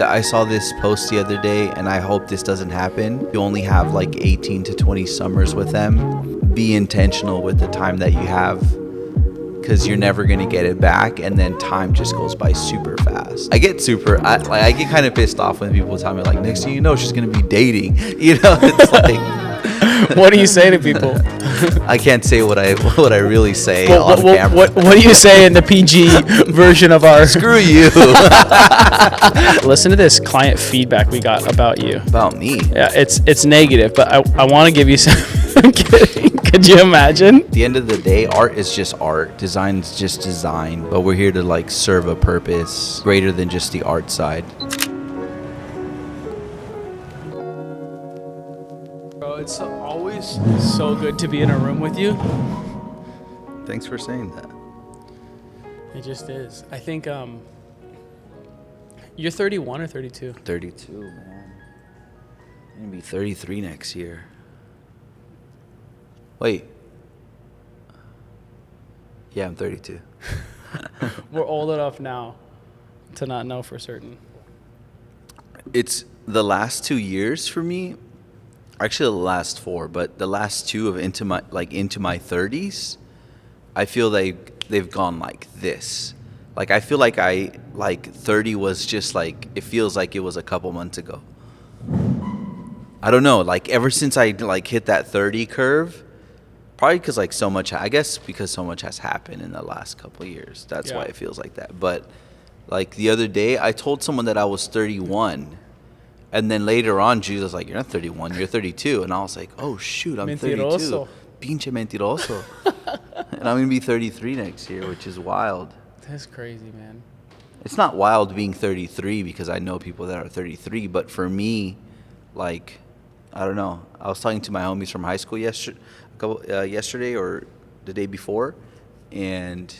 I saw this post the other day, and I hope this doesn't happen. You only have like 18 to 20 summers with them. Be intentional with the time that you have, because you're never going to get it back, and then time just goes by super fast. I get kind of pissed off when people tell me, like, next thing you know, she's going to be dating. It's like... What do you say to people? I can't say what I really say on camera. What do you say in the PG version of our... Screw you. Listen to this client feedback we got about you. About me? Yeah, it's negative, but I want to give you some... I'm kidding. Could you imagine? At the end of the day, art is just art. Design is just design. But we're here to like serve a purpose greater than just the art side. Bro, it's always so good to be in a room with you. Thanks for saying that. It just is. I think you're 31 or 32? 32, man. I'm gonna be 33 next year. Wait. Yeah, I'm 32. We're old enough now to not know for certain. It's the last 2 years for me. Actually, the last 4, but the last 2 of into my 30s, I feel they've gone like this. Like I feel like 30 was just like, it feels like it was a couple months ago. I don't know. Like ever since I hit that 30 curve, probably because so much has happened in the last couple of years. That's why it feels like that. But like the other day, I told someone that I was 31. And then later on, Jesus was like, you're not 31, you're 32. And I was like, oh, shoot, I'm Mentiroso. 32. Pinche mentiroso. And I'm going to be 33 next year, which is wild. That's crazy, man. It's not wild being 33 because I know people that are 33. But for me, I don't know. I was talking to my homies from high school yesterday or the day before. And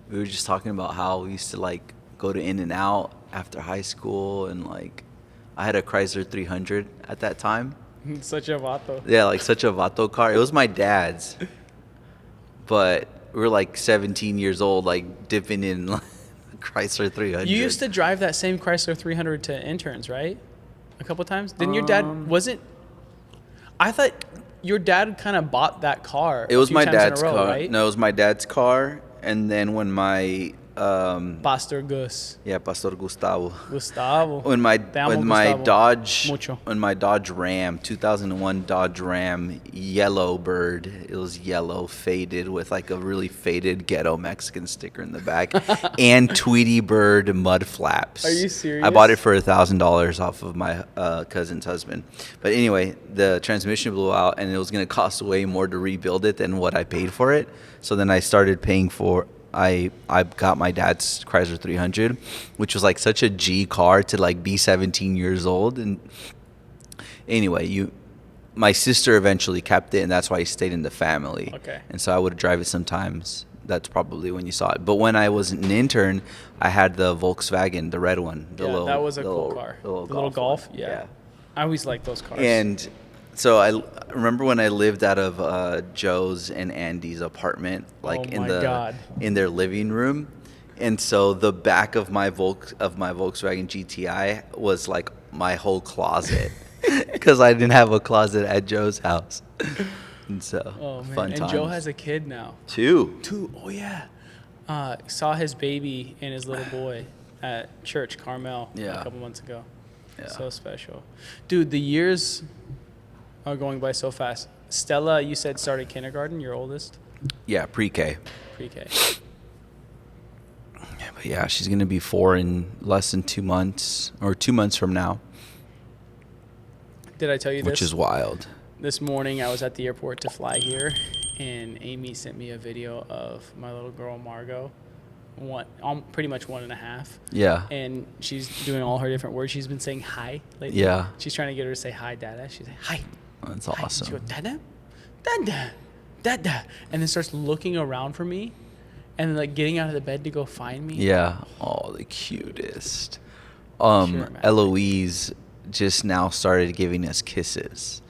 we were just talking about how we used to, go to In-N-Out after high school and, I had a Chrysler 300 at that time. Such a vato. Yeah, such a vato car. It was my dad's. But we were 17 years old, dipping in Chrysler 300. You used to drive that same Chrysler 300 to interns, right? A couple times? Didn't your dad, I thought your dad kind of bought that car. It was my dad's car. Right? No, it was my dad's car. And then when my... Pastor Gus. Yeah, Pastor Gustavo. When my Gustavo. Dodge Ram, 2001 Dodge Ram, yellow bird. It was yellow, faded with a really faded ghetto Mexican sticker in the back, and Tweety Bird mud flaps. Are you serious? I bought it for $1,000 off of my cousin's husband. But anyway, the transmission blew out, and it was gonna cost way more to rebuild it than what I paid for it. So then I started paying for. I got my dad's Chrysler 300, which was such a G car to be 17 years old. And anyway, my sister eventually kept it, and that's why I stayed in the family. Okay. And so I would drive it sometimes. That's probably when you saw it. But when I was an intern, I had the Volkswagen, the red one. That was a cool car. The little Golf. Yeah. I always liked those cars. And so I remember when I lived out of Joe's and Andy's apartment, in their living room, and so the back of my Volkswagen GTI was my whole closet because I didn't have a closet at Joe's house. And so fun times. And Joe has a kid now. Two. Oh yeah. Saw his baby and his little boy at church, Carmel, a couple months ago. Yeah. So special, dude. The years are going by so fast. Stella, you said started kindergarten, your oldest? Yeah, pre-K. Pre-K. Yeah, but yeah, she's going to be 4 in less than 2 months, or 2 months from now. Did I tell you this? Which is wild. This morning I was at the airport to fly here, and Amy sent me a video of my little girl, Margot. Pretty much 1.5. Yeah. And she's doing all her different words. She's been saying hi lately. Yeah. She's trying to get her to say hi, Dada. She's like, hi. That's awesome. She goes, Dada, Dada, Dada, and then starts looking around for me, and then getting out of the bed to go find me. Yeah. Oh, the cutest. Sure, Eloise just now started giving us kisses,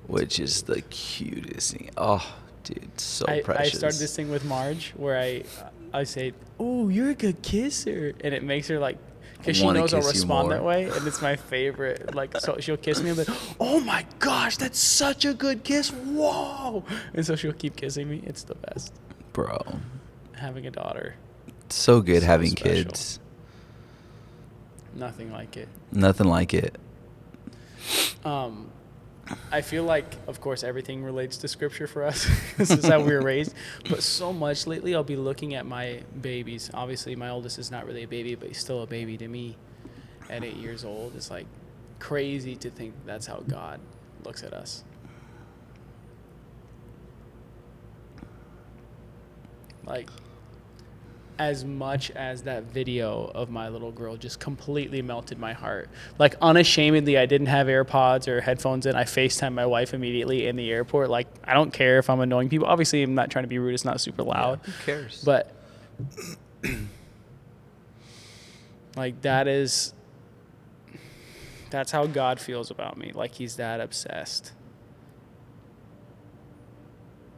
which is the cutest thing. Oh, dude, so precious. I started this thing with Marge where I say, "Oh, you're a good kisser," and it makes her Because she knows I'll respond that way, and it's my favorite. Like, so she'll kiss me, and be like, oh my gosh, that's such a good kiss. Whoa. And so she'll keep kissing me. It's the best. Bro. Having a daughter. It's so good So having special. kids. Nothing like it. Nothing like it. I feel like, of course, everything relates to scripture for us. This is how we were raised. But so much lately, I'll be looking at my babies. Obviously, my oldest is not really a baby, but he's still a baby to me at 8 years old. It's like crazy to think that's how God looks at us. Like, as much as that video of my little girl just completely melted my heart. Like, unashamedly, I didn't have AirPods or headphones in. I FaceTimed my wife immediately in the airport. Like, I don't care if I'm annoying people. Obviously, I'm not trying to be rude. It's not super loud. Yeah, who cares? But, like, that's how God feels about me. Like, he's that obsessed.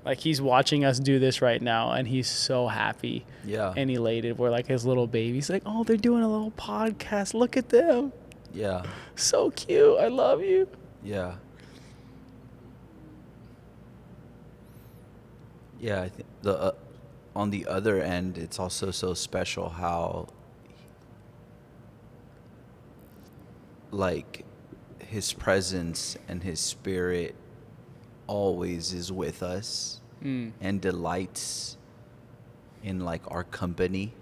Like, he's watching us do this right now, and he's so happy and elated. We're like his little baby. He's like, oh, they're doing a little podcast. Look at them. Yeah. So cute. I love you. Yeah. Yeah, I think on the other end, it's also so special how, like, his presence and his spirit always is with us and delights in, like, our company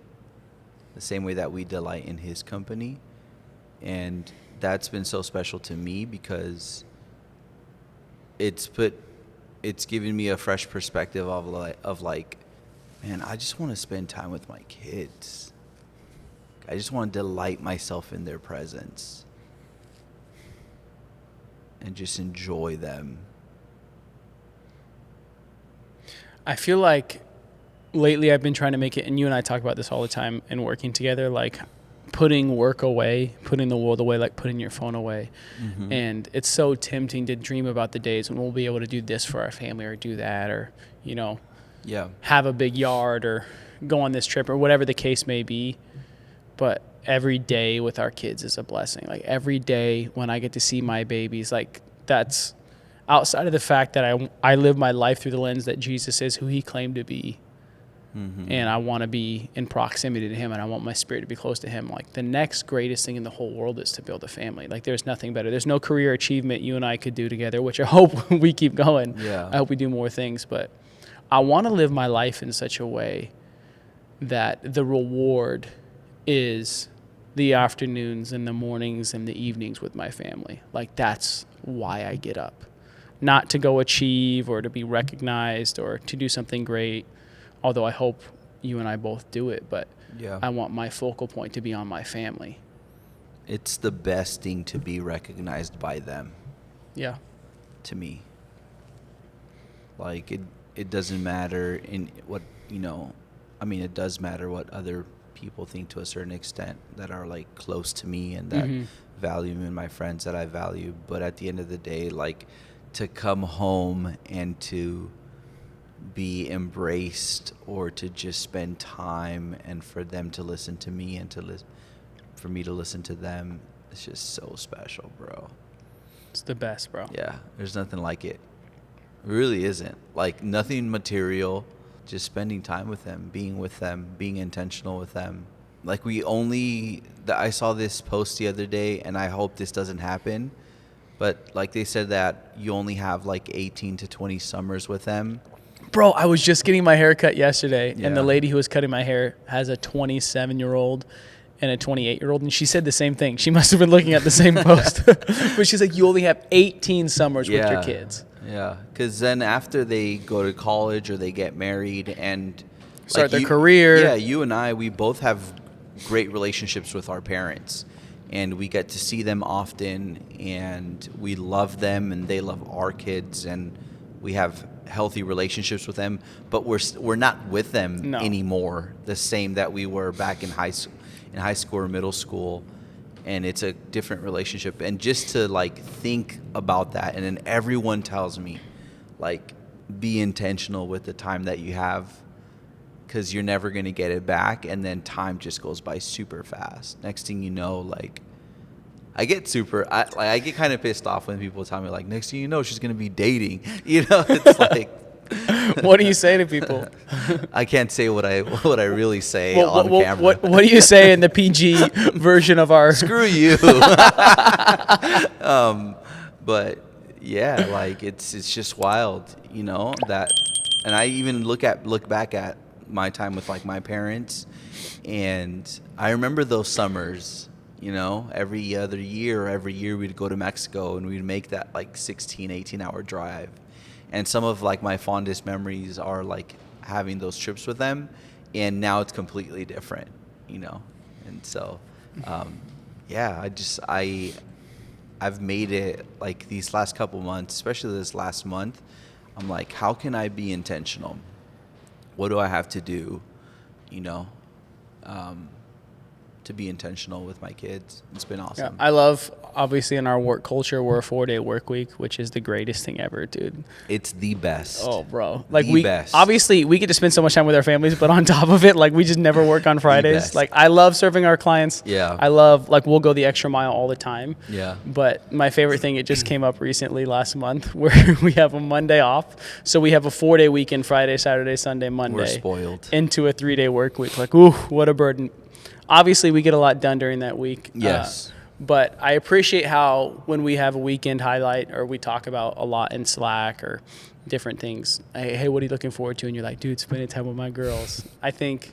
the same way that we delight in his company. And that's been so special to me because it's given me a fresh perspective of like, man, I just want to spend time with my kids. I just want to delight myself in their presence and just enjoy them. I feel like lately I've been trying to make it, and you and I talk about this all the time and working together, like putting work away, putting the world away, like putting your phone away. Mm-hmm. And it's so tempting to dream about the days when we'll be able to do this for our family or do that or, you know, have a big yard or go on this trip or whatever the case may be. But every day with our kids is a blessing. Like every day when I get to see my babies, like that's outside of the fact that I live my life through the lens that Jesus is who he claimed to be. Mm-hmm. And I want to be in proximity to him and I want my spirit to be close to him. Like the next greatest thing in the whole world is to build a family. Like there's nothing better. There's no career achievement you and I could do together, which I hope we keep going. Yeah. I hope we do more things, but I want to live my life in such a way that the reward is the afternoons and the mornings and the evenings with my family. Like that's why I get up. Not to go achieve or to be recognized or to do something great, although I hope you and I both do it, but I want my focal point to be on my family. It's the best thing to be recognized by them. Yeah. To me. Like, it doesn't matter in what, you know, I mean, it does matter what other people think to a certain extent that are, like, close to me and that value me and my friends that I value. But at the end of the day, like, to come home and to be embraced or to just spend time and for them to listen to me and for me to listen to them, it's just so special, bro. It's the best, bro. Yeah, there's nothing like it. It really isn't. Like nothing material, just spending time with them, being intentional with them. Like I saw this post the other day and I hope this doesn't happen, but like they said that you only have like 18 to 20 summers with them. Bro, I was just getting my hair cut yesterday, and the lady who was cutting my hair has a 27-year-old and a 28-year-old, and she said the same thing. She must have been looking at the same post. But she's like, you only have 18 summers with your kids. Yeah, because then after they go to college or they get married and start their career. Yeah, you and I, we both have great relationships with our parents. And we get to see them often, and we love them, and they love our kids, and we have healthy relationships with them. But we're not with them anymore, the same that we were back in high school or middle school, and it's a different relationship. And just to like think about that, and then everyone tells me, like, be intentional with the time that you have, because you're never going to get it back. And then time just goes by super fast. Next thing you know, like, I get kind of pissed off when people tell me, like, next thing you know, she's going to be dating. You know, it's like. What do you say to people? I can't say what I really say on camera. What do you say in the PG version of our? Screw you. But yeah, like it's just wild, you know, that. And I even look back at my time with like my parents, and I remember those summers, you know, every other year or every year we'd go to Mexico and we'd make that like 18-hour drive. And some of like my fondest memories are like having those trips with them, and now it's completely different, you know. And so, yeah, I've made it like these last couple months, especially this last month. I'm like, how can I be intentional? What do I have to do, you know, to be intentional with my kids? It's been awesome. Yeah, I love, obviously, in our work culture, we're a 4-day work week, which is the greatest thing ever, dude. It's the best. Oh, bro. Like, best. Obviously, we get to spend so much time with our families, but on top of it, like, we just never work on Fridays. Like, I love serving our clients. Yeah. I love, like, we'll go the extra mile all the time. Yeah. But my favorite thing, it just came up recently last month, where we have a Monday off. So we have a 4-day weekend, Friday, Saturday, Sunday, Monday. We're spoiled. Into a 3-day work week. Like, ooh, what a burden. Obviously, we get a lot done during that week. Yes. But I appreciate how when we have a weekend highlight or we talk about a lot in Slack or different things, hey, what are you looking forward to? And you're like, dude, spending time with my girls. I think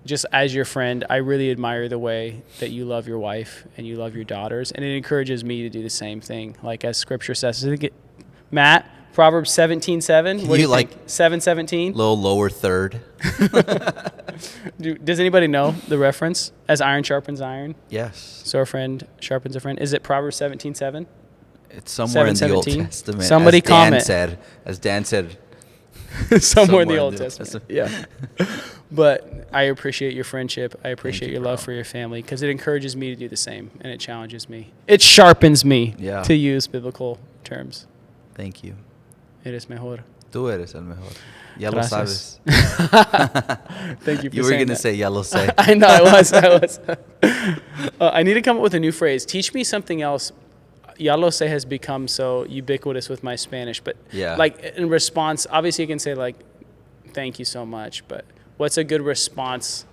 just as your friend, I really admire the way that you love your wife and you love your daughters. And it encourages me to do the same thing. Like as scripture says, Matt, Proverbs 17:7. What do you like 7:17? Little lower third. Does anybody know the reference? As iron sharpens iron. Yes. So a friend sharpens a friend. Is it Proverbs 17:7? It's somewhere in the Old 7:17? Testament. Somebody as Dan comment. As Dan said. somewhere in the Old Testament. Yeah. But I appreciate your friendship. I appreciate your love for your family because it encourages me to do the same and it challenges me. It sharpens me to use biblical terms. Thank you. Eres mejor. Tú eres el mejor. Ya lo sabes. Thank you for You were going to say, ya lo sé. I know, I was. I need to come up with a new phrase. Teach me something else. Ya lo sé has become so ubiquitous with my Spanish. But like in response, obviously you can say like, thank you so much. But what's a good response?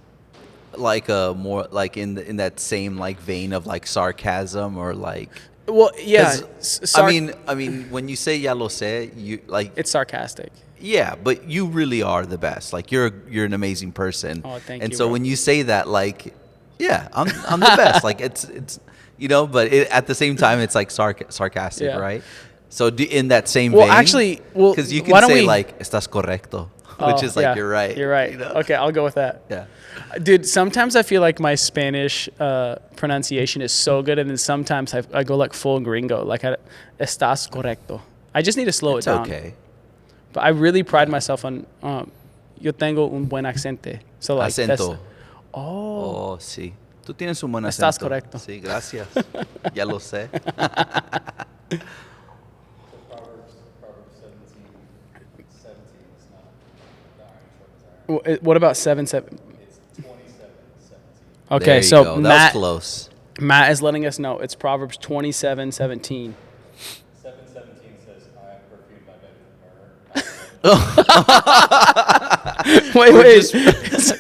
Like more like in that same like vein of like sarcasm or like. Well, yeah. I mean, when you say ya lo sé, you like it's sarcastic. Yeah, but you really are the best. Like you're an amazing person. Oh, thank you. And so when you say that, like, yeah, I'm the best. Like it's you know, but at the same time, it's like sarcastic, right? So in that same vein, actually, because you can say like estás correcto, which is like you're right. You're right. You know? Okay, I'll go with that. Yeah. Dude, sometimes I feel like my Spanish pronunciation is so good, and then sometimes I go like full gringo, like estás correcto. I just need to slow it down. It's okay. But I really pride myself on yo tengo un buen acento. So like acento. Oh, sí. Tú tienes un buen acento. Estás correcto. Sí, gracias. Ya lo sé. What about 7:7? It's 27:17. Okay, so Matt, that was close. Matt is letting us know it's Proverbs 27:17. 7:17 says, "I have perfumed my bed with myrrh." Wait.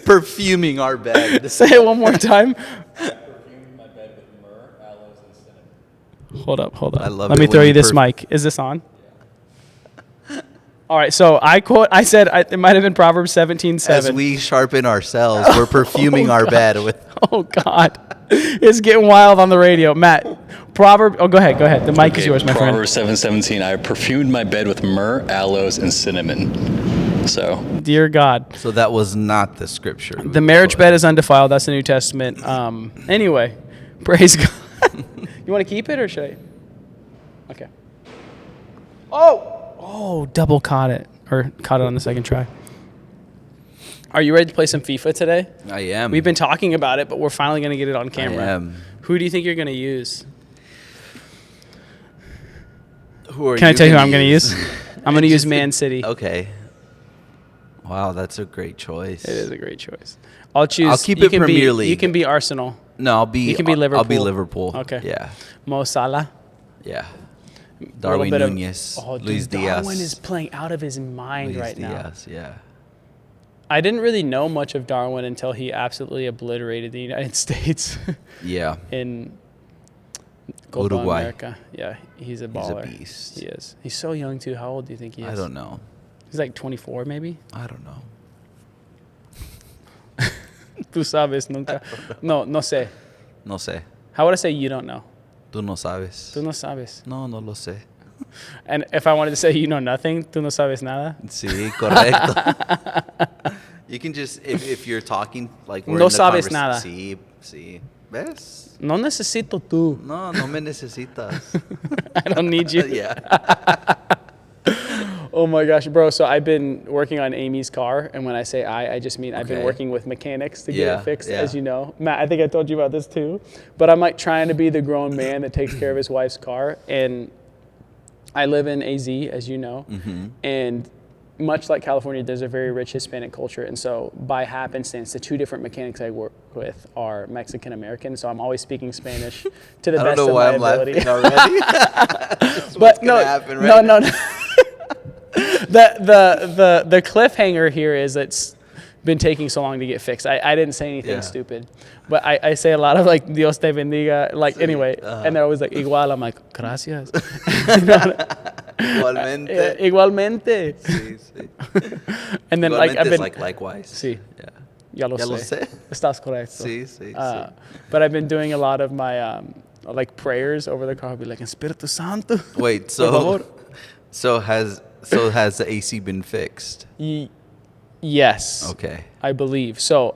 Perfuming our bed. Say it one more time. I have perfumed my bed with myrrh, aloes, and cinnamon. Hold up. I love Let me throw you this mic. Is this on? All right, so I said it might have been Proverbs 17:7. As we sharpen ourselves, we're perfuming our bed with. Oh God, it's getting wild on the radio, Matt. Oh, go ahead. The mic is yours, my friend. Proverbs 7:17. I have perfumed my bed with myrrh, aloes, and cinnamon. So. Dear God. So that was not the scripture. The marriage bed is undefiled. That's the New Testament. Anyway, praise God. You want to keep it or should I? Okay. Oh, double caught it on the second try. Are you ready to play some FIFA today? I am. We've been talking about it, but we're finally going to get it on camera. I am. Who do you think you're going to use? Who are Can I you tell you who gonna I'm going to use? use? I'm going to use Man City. Okay. Wow, that's a great choice. It is a great choice. I'll choose. I'll keep it Premier League. You can be Arsenal. No, I'll be. You can be Liverpool. I'll be Liverpool. Okay. Yeah. Mo Salah. Yeah. Darwin Nunez. Luis Diaz. Darwin is playing out of his mind Luis right now. Diaz, yeah. I didn't really know much of Darwin until he absolutely obliterated the United States. Yeah. In Copa Uruguay. America. Yeah, he's a baller. He's a beast. He is. He's so young too. How old do you think he is? I don't know. He's like 24 maybe. I don't know. Tú sabes nunca. No sé. No sé. How would I say you don't know? Tú no sabes. Tú no sabes. No, no lo sé. And if I wanted to say you know nothing, tú no sabes nada. Sí, correcto. You can just, if you're talking, like we're No in the sabes nada. Sí, sí. ¿Ves? No necesito tú. No, no me necesitas. I don't need you. Yeah. Oh my gosh, bro. So I've been working on Amy's car. And when I say I just mean I've been Okay. working with mechanics to get Yeah, it fixed, yeah. as you know. Matt, I think I told you about this too. But I'm like trying to be the grown man that takes care of his wife's car. And I live in AZ, as you know. Mm-hmm. And much like California, there's a very rich Hispanic culture. And so by happenstance, the two different mechanics I work with are Mexican American. So I'm always speaking Spanish to the I best don't know of why my I'm ability. laughing already. But no, happen right no. The cliffhanger here is it's been taking so long to get fixed. I didn't say anything Yeah. stupid, but I say a lot of like Dios te bendiga, like Sí, anyway, uh-huh. and they're always like igual. I'm like gracias. Igualmente. Igualmente. Sí, sí. And then like I've Igualmente been is like likewise. sí, Yeah. ya lo Ya lo sé. sé. Estás correcto. Sí, sí, sí. But I've been doing a lot of my like prayers over the car. I'll be like Espíritu Santo. Wait, Por so favor. has the AC been fixed? Yes. Okay. I believe so.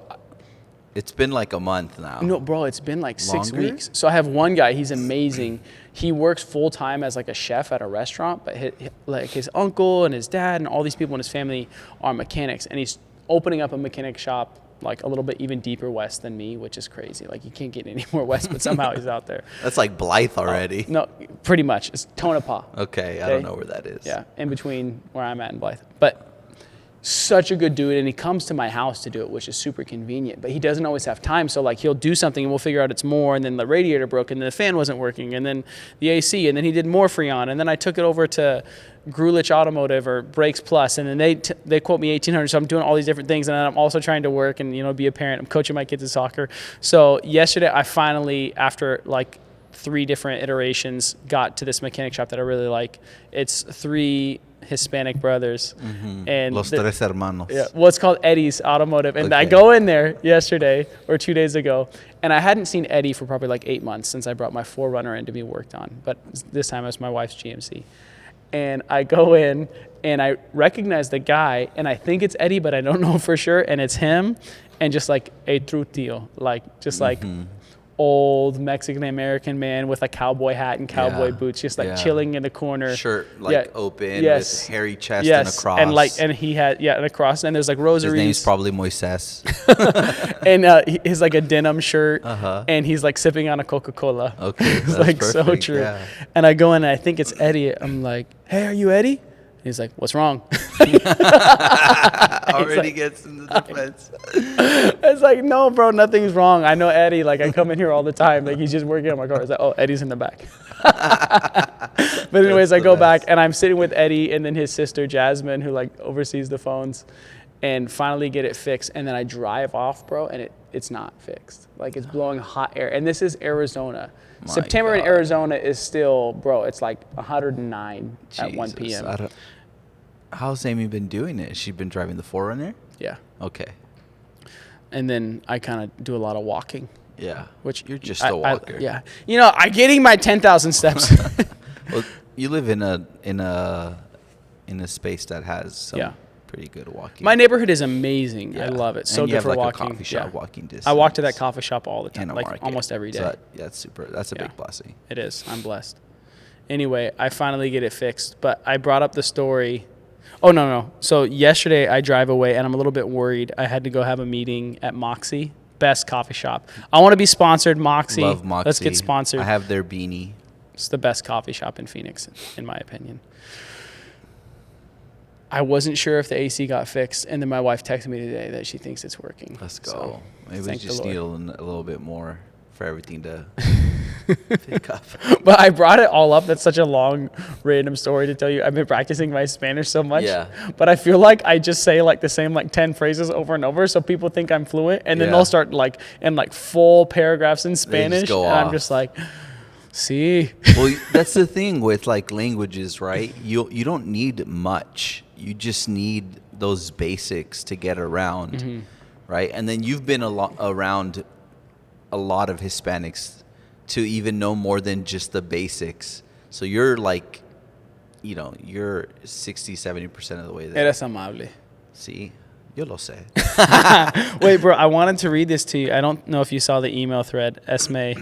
It's been like a month now. No, bro, it's been like 6 Longer? weeks. So I have one guy, he's amazing. He works full time as like a chef at a restaurant, but his uncle and his dad and all these people in his family are mechanics. And he's opening up a mechanic shop like a little bit even deeper west than me, which is crazy. Like you can't get any more west, but somehow he's out there. That's like Blythe already. No, pretty much. It's Tonopah. Okay, I don't know where that is. Yeah, in between where I'm at and Blythe. But such a good dude, and he comes to my house to do it, which is super convenient. But he doesn't always have time, so like he'll do something and we'll figure out it's more, and then the radiator broke, and then the fan wasn't working, and then the AC, and then he did more Freon, and then I took it over to Grulich Automotive or Brakes Plus, and then they quote me $1,800. So I'm doing all these different things, and then I'm also trying to work and be a parent. I'm coaching my kids in soccer. So yesterday I finally, after like 3 different iterations, got to this mechanic shop that I really like. It's 3 Hispanic brothers, and Los tres hermanos. yeah, well, it's called Eddie's Automotive, and I Okay. go in there yesterday or 2 days ago, and I hadn't seen Eddie for probably like 8 months since I brought my 4Runner in to be worked on, but this time it was my wife's GMC, and I go in and I recognize the guy, and I think it's Eddie, but I don't know for sure, and it's him, and just like a true tío, like just like old Mexican American man with a cowboy hat and cowboy Yeah. boots, just like Yeah. chilling in the corner. Shirt like Yeah. open Yes. with hairy chest Yes, and a cross. and he had and a cross, and there's like His rosaries. name's probably Moises. And he's like a denim shirt, Uh-huh. and he's like sipping on a Coca-Cola. Okay, It's that's like so perfect, true. yeah. And I go in and I think it's Eddie. I'm like, hey, are you Eddie? And he's like, what's wrong? Already gets in the defense. It's like, no, bro, nothing's wrong. I know Eddie. Like, I come in here all the time. Like, he's just working on my car. It's like, oh, Eddie's in the back. But anyways, That's I the go best. back, and I'm sitting with Eddie and then his sister, Jasmine, who, like, oversees the phones, and finally get it fixed. And then I drive off, bro, and it's not fixed. Like, it's blowing hot air. And this is Arizona. My September in God. Arizona is still, bro, it's like 109 at 1 Jesus, p.m. How's Amy been doing it? Has she been driving the 4Runner? Yeah. Okay. And then I kind of do a lot of walking. Yeah. Which You're just a walker. yeah, I'm getting my 10,000 steps. Well, you live in a space that has some Yeah. pretty good walking. My neighborhood is amazing. I Yeah. love it. So And you good have for like walking. a coffee shop Yeah. walking distance. I walk to that coffee shop all the time, and a like market. almost every day. So that's super. That's a Yeah. big blessing. It is. I'm blessed. Anyway, I finally get it fixed, but I brought up the story. Oh, no. So yesterday I drive away, and I'm a little bit worried. I had to go have a meeting at Moxie, best coffee shop. I want to be sponsored, Moxie. Love Moxie. Let's get sponsored. I have their beanie. It's the best coffee shop in Phoenix, in my opinion. I wasn't sure if the AC got fixed, and then my wife texted me today that she thinks it's working. Let's go. So, Maybe we thank just the need Lord. a little bit more for everything to pick up. But I brought it all up. That's such a long, random story to tell you. I've been practicing my Spanish so much. Yeah. But I feel like I just say like the same like 10 phrases over and over, so people think I'm fluent, and then Yeah. they'll start like in like full paragraphs in Spanish, go and I'm off. just like, see. Well, that's the thing with like languages, right? You don't need much. You just need those basics to get around, right? And then you've been around a lot of Hispanics to even know more than just the basics. So you're like, you're 60, 70% of the way there. Eres amable. See? Yo lo sé. Wait, bro, I wanted to read this to you. I don't know if you saw the email thread. Esme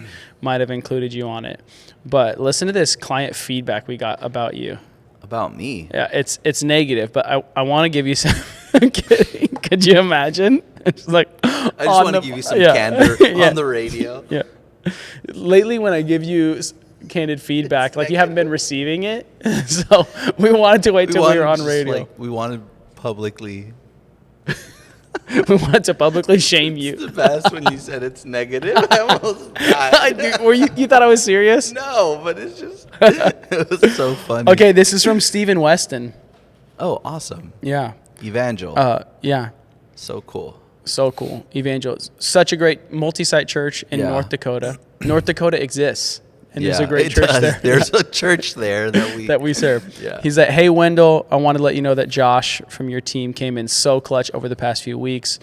might have included you on it. But listen to this client feedback we got about you. About me? Yeah, it's negative, but I want to give you some. Could you imagine? It's like I just want to give you some candor on the radio. Yeah. Lately, when I give you candid feedback, like you haven't been receiving it, so we wanted to wait till we were on radio. We wanted publicly. We wanted to publicly shame you. It's the best when you said it's negative. I almost died. Were you thought I was serious? No, but it's just it was so funny. Okay, this is from Stephen Weston. Oh, awesome. Yeah. Evangel. Yeah. So cool. So cool. Evangel. Such a great multi-site church in Yeah. North Dakota. North Dakota exists. And there's a great it church does. there. There's a church there that we serve. Yeah. He's like, hey, Wendell, I want to let you know that Josh from your team came in so clutch over the past few weeks.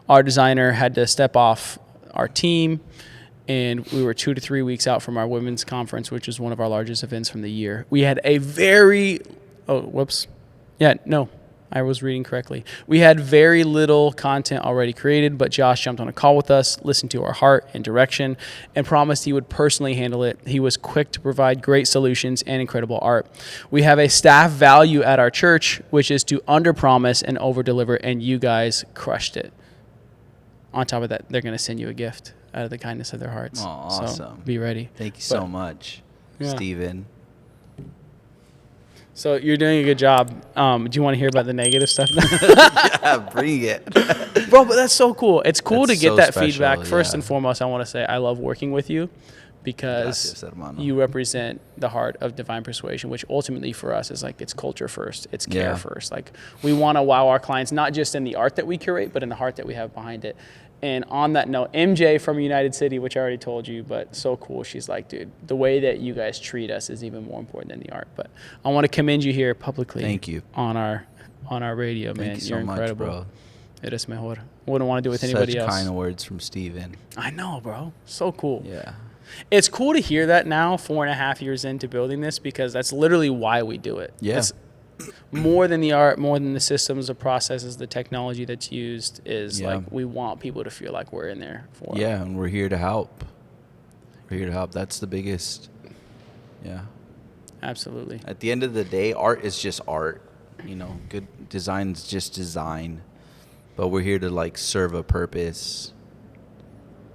Our designer had to step off our team, and we were 2 to 3 weeks out from our women's conference, which is one of our largest events from the year. We had a very I was reading correctly. We had very little content already created, but Josh jumped on a call with us, listened to our heart and direction, and promised he would personally handle it. He was quick to provide great solutions and incredible art. We have a staff value at our church, which is to underpromise and overdeliver, and you guys crushed it. On top of that, they're going to send you a gift out of the kindness of their hearts. Oh, awesome. So be ready. Thank you so much, Stephen. So you're doing a good job. Do you want to hear about the negative stuff? Yeah, bring it. Bro, but that's so cool. It's cool That's to get so that special, feedback. First yeah. and foremost, I want to say I love working with you because Gracias, hermano. you represent the heart of Divine Persuasion, which ultimately for us is like it's culture first, it's care Yeah. first. Like we want to wow our clients, not just in the art that we curate, but in the heart that we have behind it. And on that note, MJ from United City, which I already told you, but so cool. She's like, dude, the way that you guys treat us is even more important than the art. But I want to commend you here publicly. Thank you. On our radio, man. Thank you You're so much, incredible. bro. Eres mejor. Wouldn't want to do it with anybody Such else. kind words from Steven. I know, bro. So cool. Yeah. It's cool to hear that now, 4.5 years into building this, because that's literally why we do it. Yeah. It's more than the art, more than the systems, the processes, the technology that's used is Yeah. like we want people to feel like we're in there for them. Yeah, and we're here to help. We're here to help. That's the biggest. Yeah. Absolutely. At the end of the day, art is just art. Good design is just design. But we're here to like serve a purpose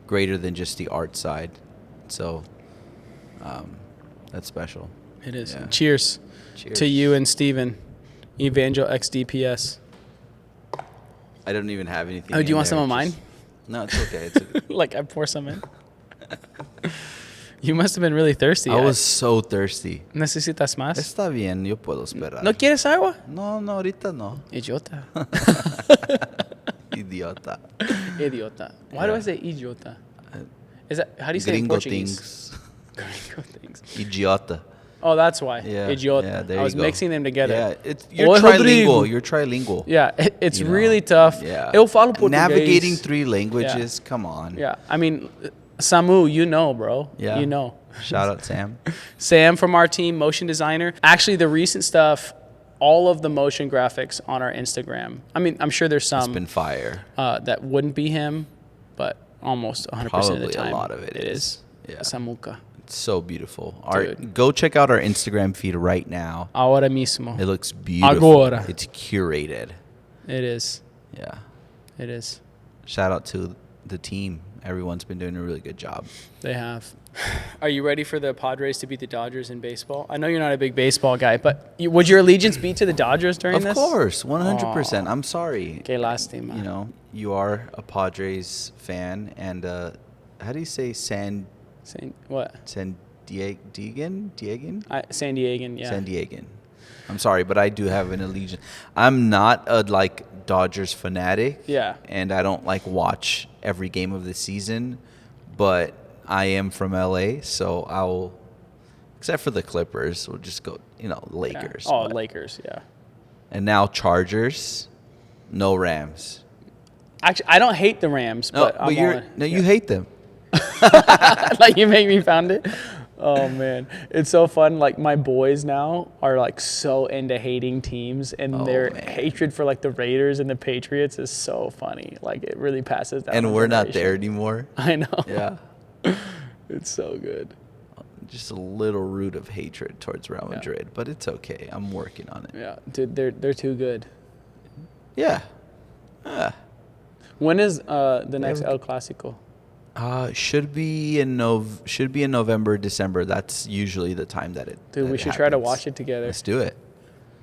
greater than just the art side. So that's special. It is. Yeah. Cheers to you and Steven. Evangel XDPS. I don't even have anything. Oh, do you in want some there, of mine? No, it's okay. It's okay. Like I pour some in. You must have been really thirsty. I was so thirsty. ¿Necesitas más? Está bien, yo puedo esperar. ¿No quieres agua? No, ahorita no. Idiota. Idiota. Idiota. Why do I say idiota? Is that how do you say it in Gringo Portuguese? things. Gringo things. Idiota. Oh, that's why. Yeah. Idiota. Yeah, there I was you go. mixing them together. Yeah, you're Oi, Rodrigo. trilingual. You're trilingual. Yeah, it's You know, really tough. Yeah. Eu falo português. Navigating 3 languages. Come on. Yeah, I mean, Samu, you know, bro. Yeah. You know. Shout out Sam. Sam from our team, motion designer. Actually, the recent stuff, all of the motion graphics on our Instagram. I mean, I'm sure there's It's some been fire. that wouldn't be him, but almost 100% of the Probably time. a lot of it is. is. Yeah. Samuka. It's so beautiful. Dude. Go check out our Instagram feed right now. Ahora mismo. It looks beautiful. Agora. It's curated. It is. Yeah. It is. Shout out to the team everyone's been doing a really good job. They have. Are you ready for the Padres to beat the Dodgers in baseball? I know you're not a big baseball guy, but would your allegiance be to the Dodgers during this? Of course, 100%. I'm sorry. Que lástima. You know, you are a Padres fan, and how do you say what? San Diegan? San Diegan, yeah. San Diegan. I'm sorry, but I do have an allegiance. I'm not a Dodgers fanatic. Yeah. And I don't watch every game of the season, but I am from LA, so I'll, except for the Clippers, we'll just go, Lakers. Yeah. Oh, Lakers, yeah. And now Chargers, no Rams. Actually, I don't hate the Rams, but you hate them. You make me pound it. Oh man, it's so fun. My boys now are so into hating teams, and their hatred for the Raiders and the Patriots is so funny. It really passes down. And we're not there anymore. I know. Yeah. It's so good. Just a little root of hatred towards Real Madrid, but it's okay. I'm working on it. Yeah, dude, they're too good. Yeah. When is the next El Clasico? Should be in November, December. That's usually the time that it. Dude, we should try to watch it together. Let's do it.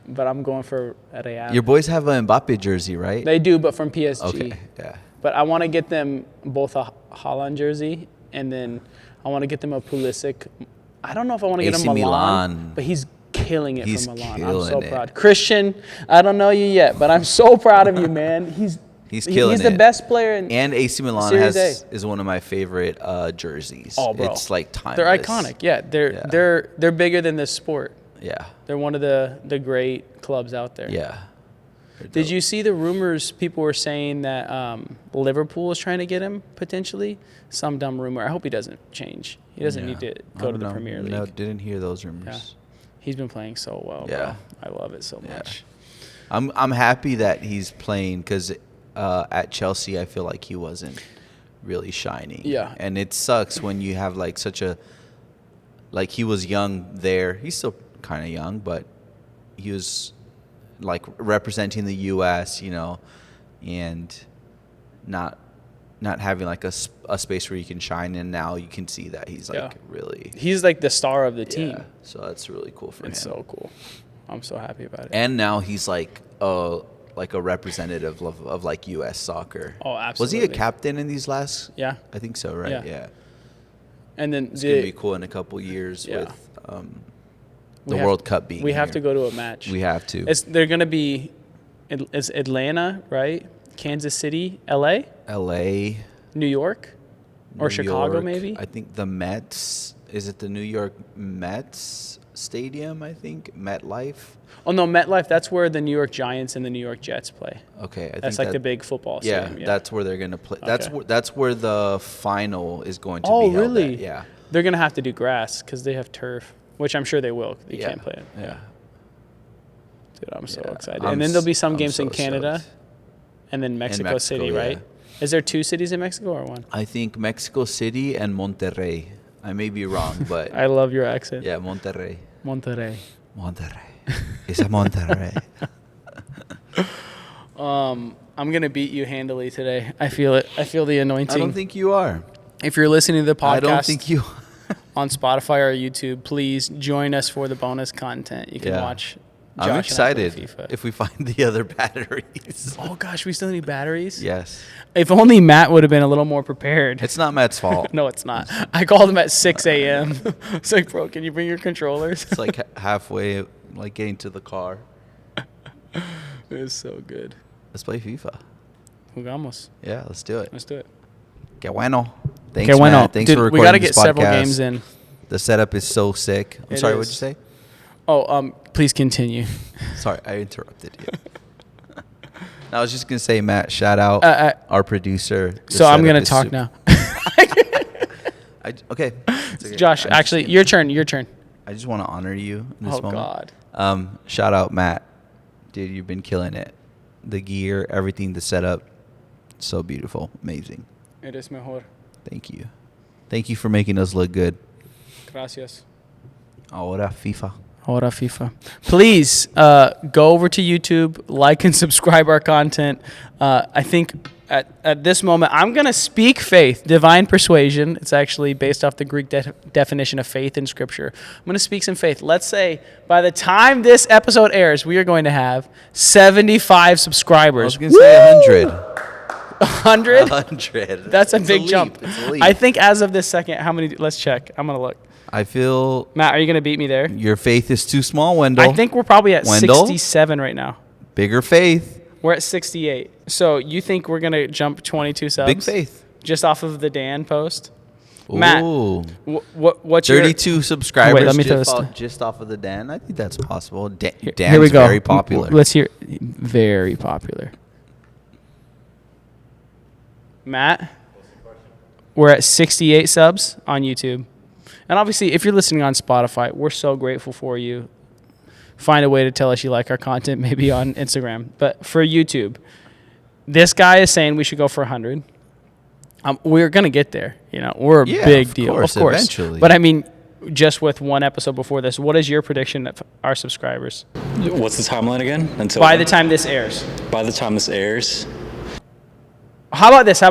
But I'm going for Real. Your boys have a Mbappe jersey, right? They do, but from PSG. Okay. Yeah. But I want to get them both a Haaland jersey, and then I want to get them a Pulisic. I don't know if I want to get him Milan, but he's killing it for Milan. I'm so proud. Christian, I don't know you yet, but I'm so proud of you, man. He's killing it. He's the best player in And AC Milan is one of my favorite jerseys. Oh, bro. It's timeless. They're iconic. Yeah, they're bigger than this sport. Yeah. They're one of the great clubs out there. Yeah. Did you see the rumors? People were saying that Liverpool is trying to get him potentially. Some dumb rumor. I hope he doesn't change. He doesn't need to go to the Premier League. No, didn't hear those rumors. Yeah. He's been playing so well. Yeah. Bro. I love it so much. I'm happy that he's playing because at Chelsea I feel like he wasn't really shining. Yeah. And it sucks when you have such a he was young there. He's still kind of young, but he was representing the U.S., and not having a space where you can shine. And now you can see that he's really. He's the star of the team. Yeah, so that's really cool for him. It's so cool. I'm so happy about it. And now he's a representative of U.S. soccer. Oh, absolutely. Was he a captain in these last? Yeah, I think so. Right. Yeah. And then it's gonna be cool in a couple years with the World Cup being. We have to go to a match. We have to. They're gonna be. It's Atlanta, right? Kansas City, L.A., New York, or Chicago, maybe. I think the Mets. Is it the New York Mets Stadium? I think MetLife. Oh no, MetLife. That's where the New York Giants and the New York Jets play. Okay, that's the big football stadium. Yeah, that's where they're gonna play. Okay. That's where the final is going to be. Oh, held really? At. Yeah. They're gonna have to do grass because they have turf, which I'm sure they will. You can't play it. Yeah. Dude, I'm so excited. And then there'll be some games in Canada, and then Mexico City, right? Is there 2 cities in Mexico or 1? I think Mexico City and Monterrey. I may be wrong, but I love your accent. Yeah, Monterrey. It's a Monterrey. I'm gonna beat you handily today. I feel it. I feel the anointing. I don't think you are. If you're listening to the podcast, I don't think you on Spotify or YouTube, please join us for the bonus content. You can watch. Josh, I'm excited if we find the other batteries. Oh gosh, we still need batteries? Yes. If only Matt would have been a little more prepared. It's not Matt's fault. No, it's not. I called him at 6 a.m. It's bro, can you bring your controllers? It's halfway, getting to the car. It's so good. Let's play FIFA. Jugamos. Yeah, let's do it. Let's do it. Que bueno. Thanks, Matt. Thanks for recording we got to get this podcast. several games in. The setup is so sick. I'm sorry, what'd you say? Oh, please continue. Sorry, I interrupted you. I was just going to say, Matt, shout out our producer. So I'm going to talk now. Okay. Josh, actually, your turn. I just want to honor you in this moment. God. Shout out, Matt. Dude, you've been killing it. The gear, everything, the setup, so beautiful. Amazing. Eres mejor. Thank you. Thank you for making us look good. Gracias. Ahora FIFA. Please go over to YouTube, like and subscribe our content. I think at this moment, I'm going to speak faith, divine persuasion. It's actually based off the Greek definition of faith in Scripture. I'm going to speak some faith. Let's say by the time this episode airs, we are going to have 75 subscribers. I was going to say 100. 100? 100. That's a big jump. It's a leap. I think as of this second, how many? Let's check. I'm going to look. I feel Matt, are you going to beat me there? your faith is too small, Wendell. I think we're probably at Wendell? 67 right now. Bigger faith. We're at 68. So you think we're going to jump 22 subs? Big faith. Just off of the Dan post? Ooh. Matt, what's your... 32 subscribers Wait, let me throw this just off of the Dan. I think that's possible. Dan's Here we go. very popular. Let's hear... Very popular. Matt, we're at 68 subs on YouTube. And obviously, if you're listening on Spotify, we're so grateful for you. Find a way to tell us you like our content, maybe on Instagram. But for YouTube, this guy is saying we should go for 100. We're going to get there. You know, we're a big deal. Of course. Eventually. But I mean, just with one episode before this, what is your prediction of our subscribers? What's the timeline again? By the time this airs. By the time this airs. How about this?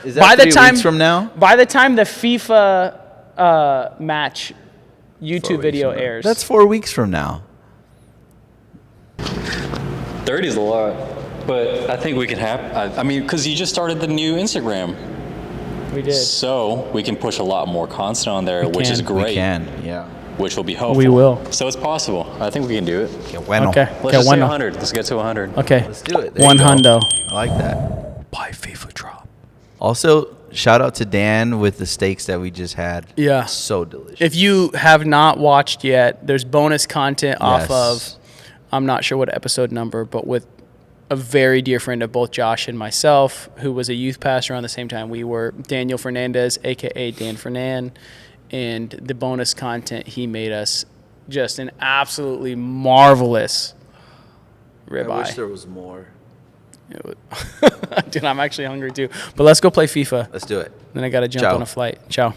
Is that by 3 the time weeks from now? By the time the FIFA match YouTube video airs. That's 4 weeks from now. 30 is a lot, but I think we can have. I mean, because you just started the new Instagram, We did. so we can push a lot more content on there, which is can. great. We can, yeah. Which will be helpful. We will. So it's possible. I think we can do it. Okay, bueno. Okay. Let's just say bueno. 100. Let's get to 100. Okay. Let's do it. There One you go. hundo. I like that. Buy FIFA drop. Also, shout out to Dan with the steaks that we just had. Yeah. So delicious. If you have not watched yet, there's bonus content off Yes. of, I'm not sure what episode number, but with a very dear friend of both Josh and myself, who was a youth pastor around the same time we were, Daniel Fernandez, a.k.a. Dan Fernan, and the bonus content he made us just an absolutely marvelous ribeye. I wish there was more. Dude, I'm actually hungry too. But let's go play FIFA. Let's do it. Then I got to jump Ciao. on a flight. Ciao.